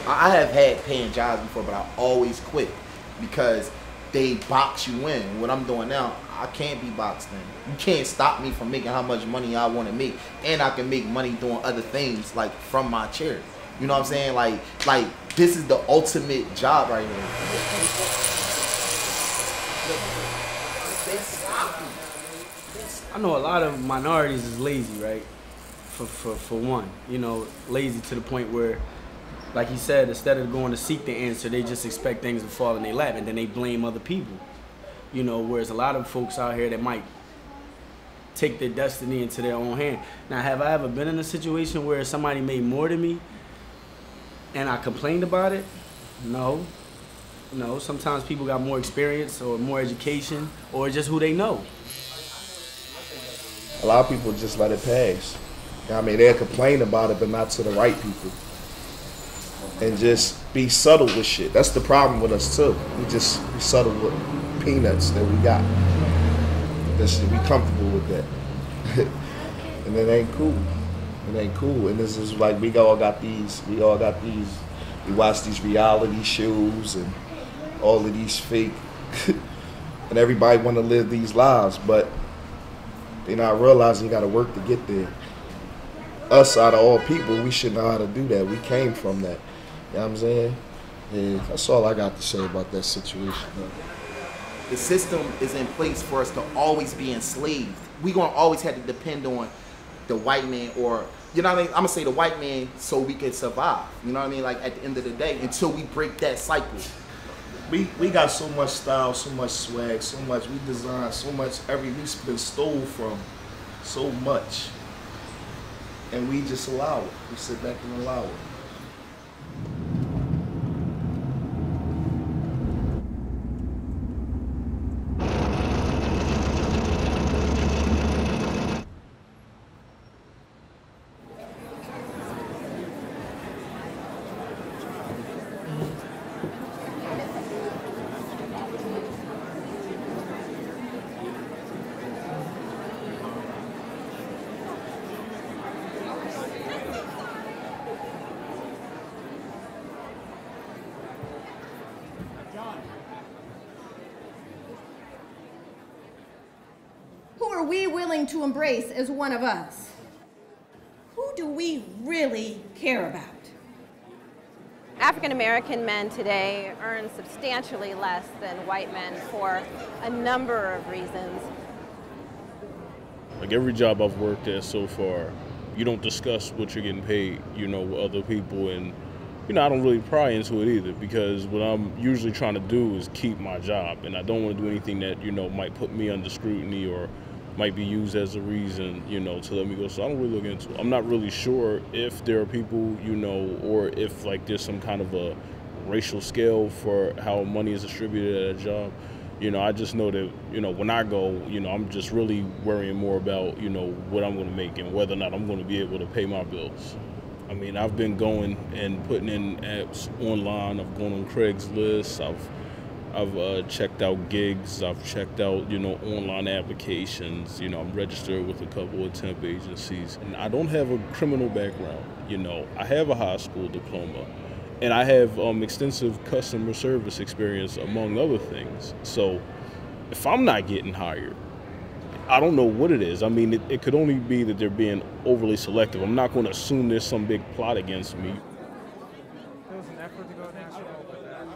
I have had paying jobs before, but I always quit because they box you in. What I'm doing now, I can't be boxed in. You can't stop me from making how much money I want to make, and I can make money doing other things like from my chair. You know what I'm saying? Like this is the ultimate job right here. I know a lot of minorities is lazy, right? For one, you know, lazy to the point where, like he said, instead of going to seek the answer, they just expect things to fall in their lap, and then they blame other people. You know, whereas a lot of folks out here that might take their destiny into their own hand. Now, have I ever been in a situation where somebody made more than me and I complained about it? No. No, sometimes people got more experience or more education or just who they know. A lot of people just let it pass. I mean, they'll complain about it, but not to the right people. And just be subtle with shit. That's the problem with us too. We just be subtle with peanuts that we got. We comfortable with that. And it ain't cool. It ain't cool. And this is like we watch these reality shows and all of these fake and everybody wanna live these lives, but they not realizing you gotta work to get there. Us out of all people, we should know how to do that. We came from that. You know what I'm saying? Yeah, that's all I got to say about that situation. The system is in place for us to always be enslaved. We're gonna always have to depend on the white man, or, you know what I mean? I'm gonna say the white man so we can survive. You know what I mean? Like at the end of the day, until we break that cycle. We got so much style, so much swag, so much, we design so much, we've been stole from so much. And we just allow it. We sit back and allow it. Are we willing to embrace as one of us? Who do we really care about? African American men today earn substantially less than white men for a number of reasons. Like every job I've worked at so far, you don't discuss what you're getting paid, you know, with other people, and you know, I don't really pry into it either, because what I'm usually trying to do is keep my job, and I don't want to do anything that, you know, might put me under scrutiny or might be used as a reason, you know, to let me go. So I don't really look into it. I'm not really sure if there are people, you know, or if like there's some kind of a racial scale for how money is distributed at a job. You know, I just know that, you know, when I go, you know, I'm just really worrying more about, you know, what I'm going to make and whether or not I'm going to be able to pay my bills. I mean, I've been going and putting in apps online. I've gone on Craigslist. I've checked out gigs. I've checked out, you know, online applications. You know, I'm registered with a couple of temp agencies. And I don't have a criminal background. You know, I have a high school diploma, and I have extensive customer service experience, among other things. So if I'm not getting hired, I don't know what it is. I mean, it could only be that they're being overly selective. I'm not going to assume there's some big plot against me.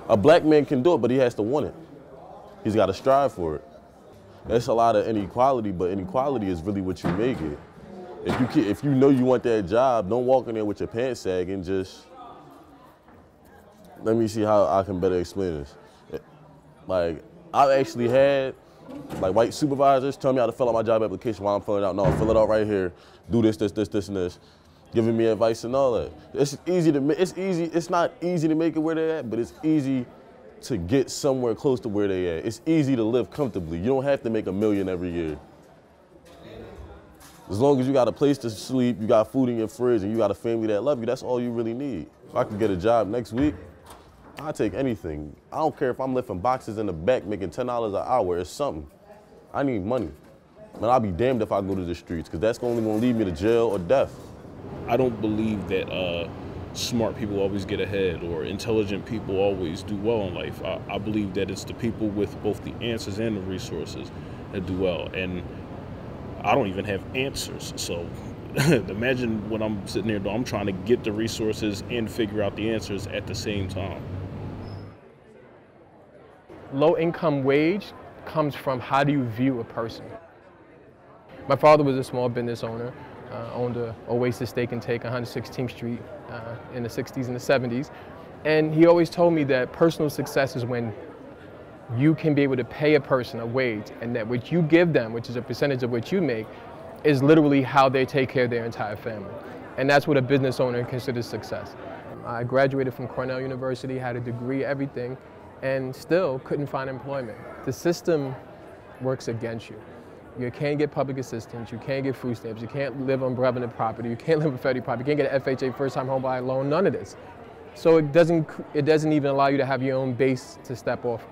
A black man can do it, but he has to want it. He's got to strive for it. There's a lot of inequality, but inequality is really what you make it. If you know you want that job, don't walk in there with your pants sagging. Just let me see how I can better explain this. Like, I've actually had like white supervisors tell me how to fill out my job application while I'm filling it out. No, fill it out right here. Do this, and this. Giving me advice and all that. It's not easy to make it where they're at, but it's easy to get somewhere close to where they're at. It's easy to live comfortably. You don't have to make $1 million every year. As long as you got a place to sleep, you got food in your fridge, and you got a family that love you, that's all you really need. If I could get a job next week, I'll take anything. I don't care if I'm lifting boxes in the back making $10 an hour. It's something. I need money. And I'll be damned if I go to the streets, because that's only going to lead me to jail or death. I don't believe that smart people always get ahead or intelligent people always do well in life. I believe that it's the people with both the answers and the resources that do well. And I don't even have answers. So imagine what I'm sitting there doing. I'm trying to get the resources and figure out the answers at the same time. Low income wage comes from how do you view a person. My father was a small business owner, owned a Oasis Steak and Take on 116th Street in the 60s and the 70s. And he always told me that personal success is when you can be able to pay a person a wage, and that what you give them, which is a percentage of what you make, is literally how they take care of their entire family. And that's what a business owner considers success. I graduated from Cornell University, had a degree, everything, and still couldn't find employment. The system works against you. You can't get public assistance, you can't get food stamps, you can't live on Brevenet property, you can't live on federal property, you can't get an FHA first-time home buyer loan, none of this. So it doesn't even allow you to have your own base to step off of.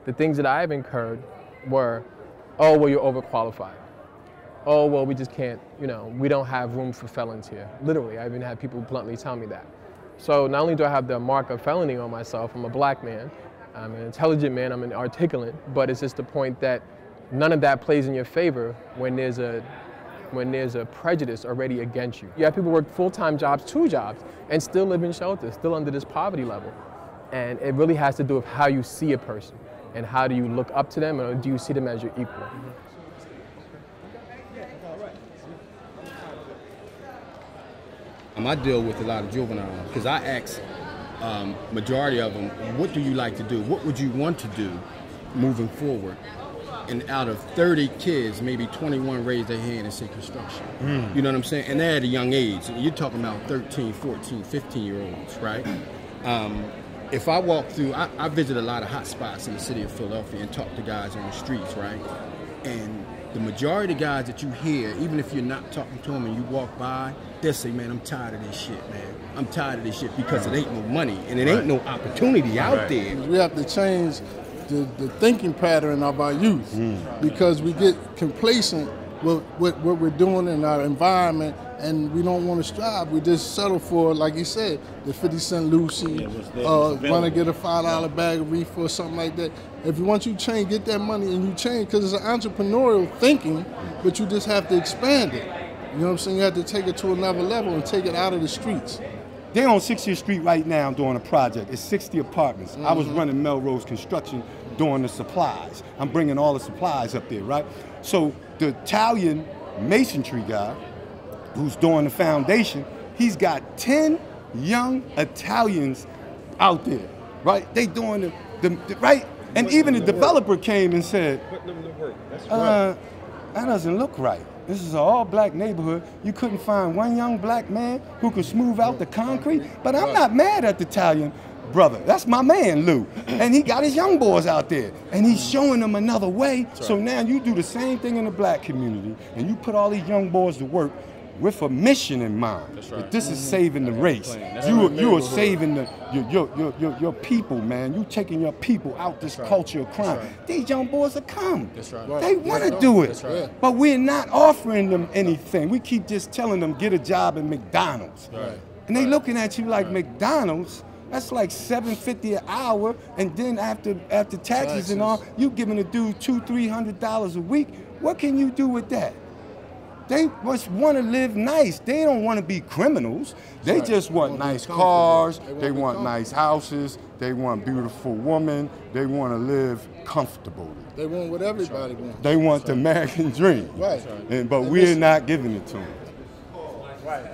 The things that I've incurred were, oh, well, you're overqualified. Oh, well, we just can't, we don't have room for felons here. Literally, I even had people bluntly tell me that. So not only do I have the mark of felony on myself, I'm a black man, I'm an intelligent man, I'm an articulate, but it's just the point that none of that plays in your favor when there's a prejudice already against you. You have people work full-time jobs, 2 jobs, and still live in shelter, still under this poverty level. And it really has to do with how you see a person and how do you look up to them, or do you see them as your equal. I deal with a lot of juveniles because I ask majority of them, what do you like to do? What would you want to do moving forward? And out of 30 kids, maybe 21 raise their hand and say construction. You know what I'm saying? And they're at a young age. You're talking about 13, 14, 15-year-olds, right? If I walk through, I visit a lot of hot spots in the city of Philadelphia and talk to guys on the streets, right? And the majority of the guys that you hear, even if you're not talking to them and you walk by, they'll say, man, I'm tired of this shit, man. I'm tired of this shit because it ain't no money and it ain't no opportunity out there. We have to change the thinking pattern of our youth because we get complacent with what we're doing in our environment and we don't want to strive. We just settle for, like you said, the 50 Cent Lucy, want to get a $5 bag of reefer or something like that. If you want you to change, get that money and you change, because it's an entrepreneurial thinking, but you just have to expand it. You know what I'm saying? You have to take it to another level and take it out of the streets. They're on 60th Street right now doing a project. It's 60 apartments. I was running Melrose Construction doing the supplies. I'm bringing all the supplies up there, right? So the Italian masonry guy who's doing the foundation, he's got 10 young Italians out there, right? They doing the right? And even the developer came and said, that doesn't look right. This is an all-black neighborhood. You couldn't find one young black man who could smooth out the concrete. But I'm not mad at the Italian brother. That's my man, Lou. And he got his young boys out there. And he's showing them another way. So now you do the same thing in the black community, and you put all these young boys to work with a mission in mind. That's right. That this is saving the race. You are saving your people, man. You taking your people out this culture of crime. Right. These young boys will come. That's right. They want to do it. That's right. But we're not offering them anything. We keep just telling them, get a job at McDonald's. Right. And they looking at you like McDonald's. That's like $7.50 an hour, and then after taxes and all, you giving a dude $200-300 a week. What can you do with that? They just want to live nice. They don't want to be criminals. They just want nice cars. They want nice houses. They want beautiful women. They want to live comfortably. They want what everybody wants. They want the American dream. Right. But we're not giving it to them. Right.